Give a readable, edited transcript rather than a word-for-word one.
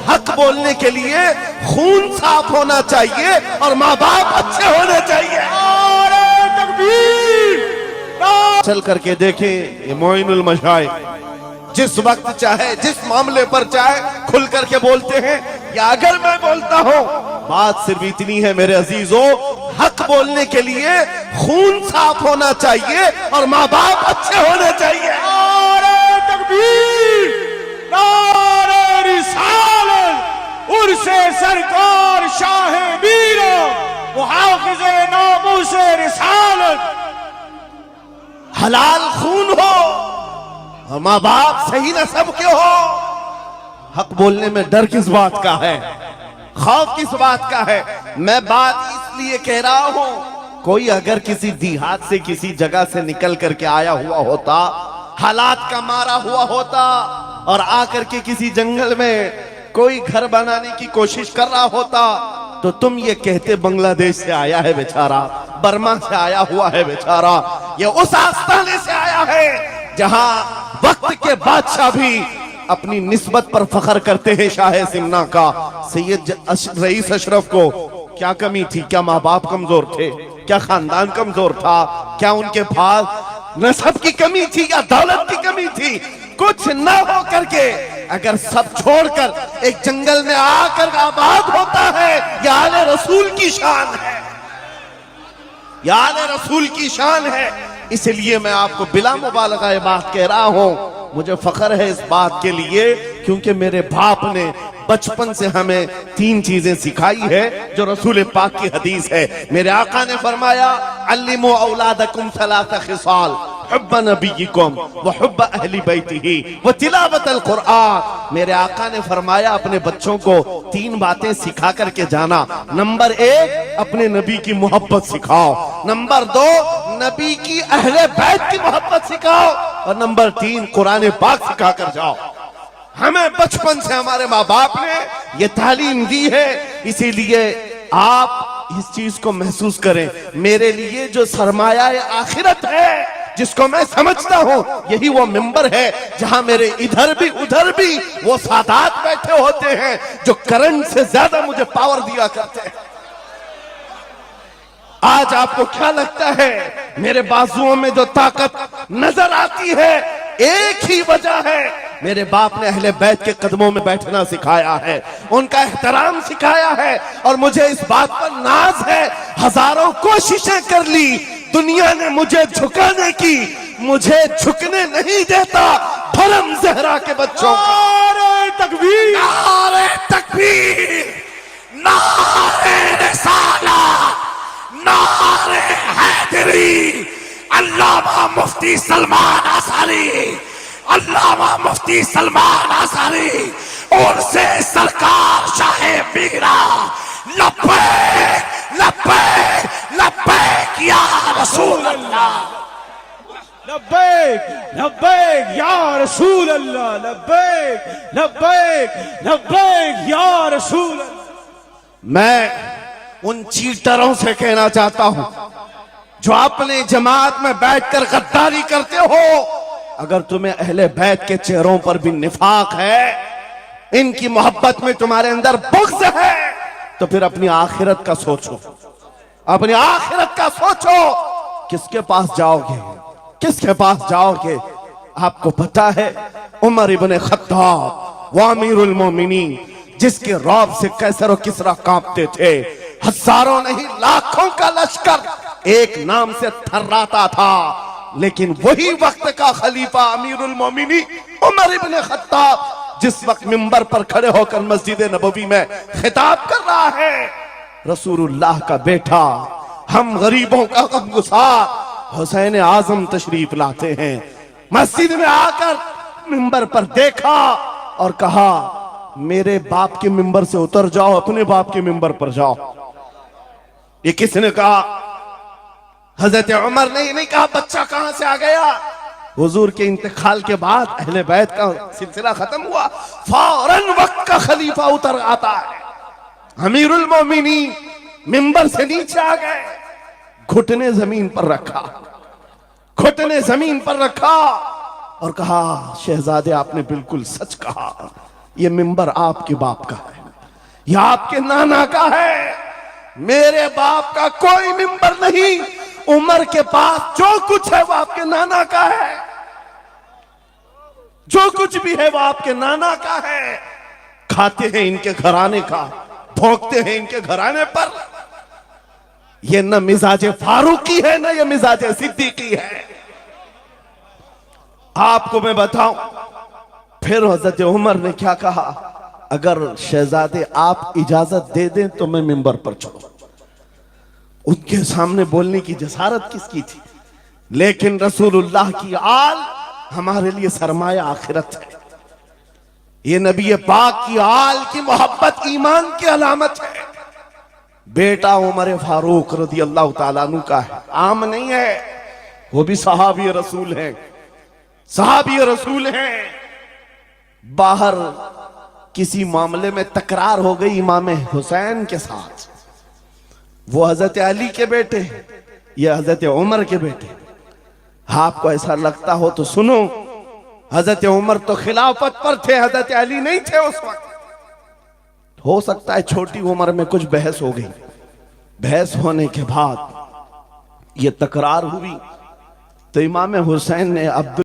हक बोलने के लिए खून साफ होना चाहिए और माँ बाप अच्छे होने चाहिए। चल करके देखें ये मोइनुल मशाइख जिस वक्त चाहे जिस मामले पर चाहे खुल करके बोलते हैं, या अगर मैं बोलता हूं, बात सिर्फ इतनी है मेरे अजीजों, हक बोलने के लिए खून साफ होना चाहिए और माँ बाप अच्छे होने चाहिए। नारे तकबीर, नारे रिसालत, उर्से सरकार शाहे मीरा, मुहाफिज़े नामूसे रिसालत। हलाल खून हो और माँ बाप सही नस्ब के हो। हक बोलने में डर किस बात का है, खौफ किस बात का है? मैं बात इसलिए कह रहा हूं, कोई अगर किसी देहात से किसी जगह से निकल करके आया हुआ होता, हालात का मारा हुआ होता और आकर के किसी जंगल में कोई घर बनाने की कोशिश कर रहा होता, तो तुम ये कहते बांग्लादेश से आया है बेचारा, बर्मा से आया हुआ है बेचारा, ये उस आस्थाने से आया है जहां वक्त के बादशाह भी अपनी निस्बत पर फख्र करते हैं। शाह सिमना का सैयद रईस अशरफ को क्या कमी थी? क्या माँ बाप कमजोर थे? क्या खानदान कमजोर था? क्या उनके पास नसब की कमी थी या दौलत की कमी थी? कुछ न हो करके अगर सब छोड़कर एक जंगल में आकर आबाद होता है, यह आले रसूल की शान है, यह आले रसूल की शान है। इसलिए मैं आपको बिला मुबालगा ये बात कह रहा हूं। मुझे फख्र है इस बात के लिए क्योंकि मेरे बाप ने बचपन से हमें तीन चीजें सिखाई है जो रसूल पाक की हदीस है। मेरे आका ने फरमाया, अल्लिमू औलादकुम सलासा खिसाल, हुब्ब नबीयिकुम व हुब्ब अहली बैतिही व तिलावतल कुरआन। मेरे आका ने फरमाया अपने बच्चों को तीन बातें सिखा करके जाना। नंबर एक, अपने नबी की मोहब्बत सिखाओ। नंबर दो, नबी की अहले बैत की मोहब्बत सिखाओ। और नंबर तीन, कुरान पाक सिखा कर जाओ। हमें बचपन से हमारे माँ बाप ने ये तालीम दी है, इसीलिए आप इस चीज को महसूस करें। मेरे लिए जो सरमाया आखिरत है, जिसको मैं समझता हूं, यही वो मिंबर है जहां मेरे इधर भी उधर भी वो सादात बैठे होते हैं जो करंट से ज्यादा मुझे पावर दिया करते हैं। आज आपको क्या लगता है मेरे बाजुओं में जो ताकत नजर आती है, एक ही वजह है, मेरे बाप ने अहले बैत के कदमों में बैठना सिखाया है, उनका एहतराम सिखाया है। और मुझे इस बात पर नाज है, हजारों कोशिशें कर ली दुनिया ने मुझे झुकाने की, मुझे झुकने नहीं देता धर्म जहरा के बच्चों। नारे तकबीर, नारे तकबीर, नारे रिसालत, नारे हैदरी। अल्लामा मुफ्ती सलमान आसारी, अल्लामा मुफ्ती सलमान आसारी और से सरकार शाहे मीरा। लब्बैक लब्बैक लब्बैक या रसूल अल्लाह, लब्बैक लब्बैक या रसूल अल्लाह, लब्बैक लब्बैक लब्बैक या रसूल अल्लाह। मैं उन चीटरों से कहना चाहता हूं जो अपने जमात में बैठकर गद्दारी करते हो, अगर तुम्हें अहले बैत के चेहरों पर भी निफाक है, इनकी मोहब्बत में तुम्हारे अंदर बुग़्ज़ है, तो फिर अपनी आखिरत का सोचो, अपनी आखिरत का सोचो। किसके पास जाओगे, किसके पास जाओगे? आपको पता है उमर इब्ने खत्ताब व अमीरुल मोमिनीन, जिसके रौब से कैसर और किसरा कांपते थे, हजारों नहीं लाखों का लश्कर एक नाम से थर्राता था, लेकिन वही वक्त का खलीफा अमीरुल मोमिनीन उमर इब्ने खत्ताब जिस वक्त मिंबर पर खड़े होकर मस्जिद नबवी में खिताब कर रहा है, रसूलुल्लाह का बेटा, हम गरीबों का गमगुसार हुसैन आजम तशरीफ लाते हैं। मस्जिद में आकर मिंबर पर देखा और कहा, मेरे बाप के मिंबर से उतर जाओ, अपने बाप के मिंबर पर जाओ। ये किसने कहा? हजरत उमर ने नहीं कहा बच्चा कहां से आ गया। हुजूर के इंतकाल के बाद अहले बैत का सिलसिला खत्म हुआ, फौरन वक्त का खलीफा उतर आता है, अमीरुल मोमिनीन मिंबर से नीचे आ गए, घुटने जमीन पर रखा, घुटने जमीन पर रखा और कहा, शहजादे आपने बिल्कुल सच कहा, ये मिंबर आपके बाप का है, यह आपके नाना का है, मेरे बाप का कोई मिंबर नहीं। उमर के पास जो कुछ है वो आपके नाना का है, जो कुछ भी है वो आपके नाना का है। खाते हैं इनके घराने का, भोंकते हैं इनके घराने पर। ये न मिजाज फारूकी है, न ये मिजाज सिद्दीकी है। आपको मैं बताऊं, फिर हजरत उमर ने क्या कहा, अगर शहजादे आप इजाजत दे दें तो मैं मिंबर पर चढ़ूं। उनके सामने बोलने की जसारत किसकी थी? लेकिन रसूलुल्लाह की आल हमारे लिए सरमाया आखिरत है। ये नबी पाक की आल की मोहब्बत ईमान की अलामत है। बेटा उमर फारूक रज़ी अल्लाह ताला अन्हु का है, आम नहीं है, वो भी सहाबी रसूल है, सहाबी रसूल हैं। बाहर किसी मामले में तकरार हो गई इमाम हुसैन के साथ, वो हजरत अली के बेटे, ये हजरत उमर के बेटे। आपको ऐसा लगता हो तो सुनो, हजरत उमर तो खिलाफत पर थे, हजरत अली नहीं थे उस वक्त। हो सकता है छोटी उम्र में कुछ बहस हो गई, बहस होने के बाद ये तकरार हुई तो इमाम हुसैन ने अब्दुल